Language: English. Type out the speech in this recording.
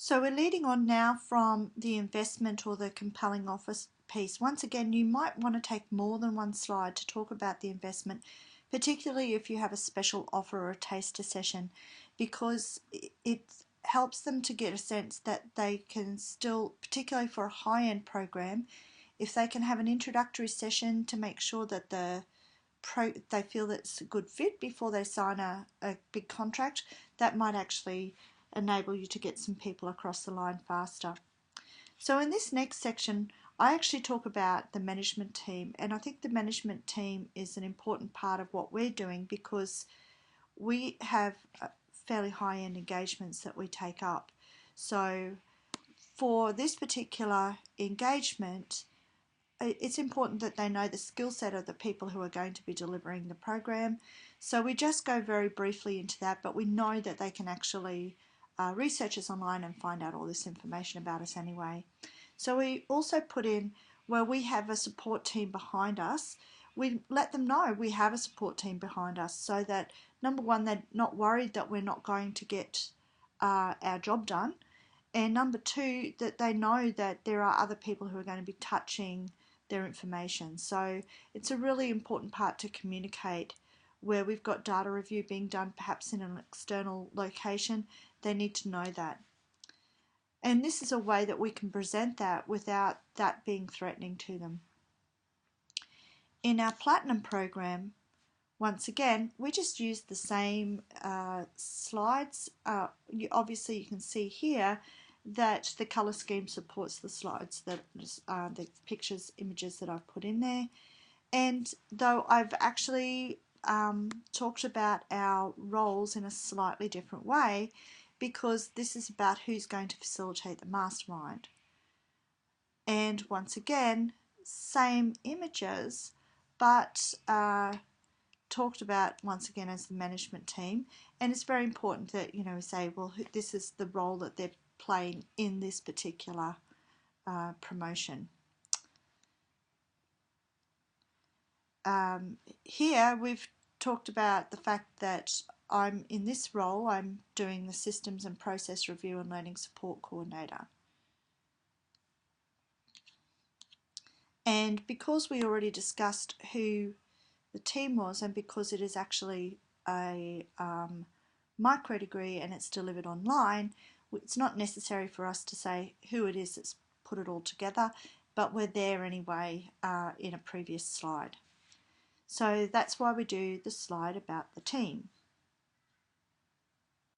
So we're leading on now from the investment or the compelling offer piece. Once again, you might want to take more than one slide to talk about the investment, particularly if you have a special offer or a taster session, because it helps them to get a sense that they can still, particularly for a high-end program, if they can have an introductory session to make sure that they feel that it's a good fit before they sign a big contract, that might actually enable you to get some people across the line faster. So in this next section, I actually talk about the management team, and I think the management team is an important part of what we're doing because we have fairly high-end engagements that we take up. So for this particular engagement, it's important that they know the skill set of the people who are going to be delivering the program. So we just go very briefly into that, but we know that they can actually research us online and find out all this information about us anyway. So we also put in where we have a support team behind us. We let them know we have a support team behind us so that, number one, they're not worried that we're not going to get our job done, and number two, that they know that there are other people who are going to be touching their information. So it's a really important part to communicate. Where we've got data review being done perhaps in an external location, they need to know that. And this is a way that we can present that without that being threatening to them. In our Platinum program, once again, we just use the same slides. Obviously you can see here that the color scheme supports the slides, the pictures, images that I've put in there. And though I've actually talked about our roles in a slightly different way, because this is about who's going to facilitate the mastermind. And once again, same images, but talked about once again as the management team. And it's very important that, we say, well, this is the role that they're playing in this particular promotion. Here we've talked about the fact that I'm in this role, I'm doing the systems and process review and learning support coordinator. And because we already discussed who the team was, and because it is actually a micro degree and it's delivered online, it's not necessary for us to say who it is that's put it all together, but we're there anyway in a previous slide. So that's why we do the slide about the team.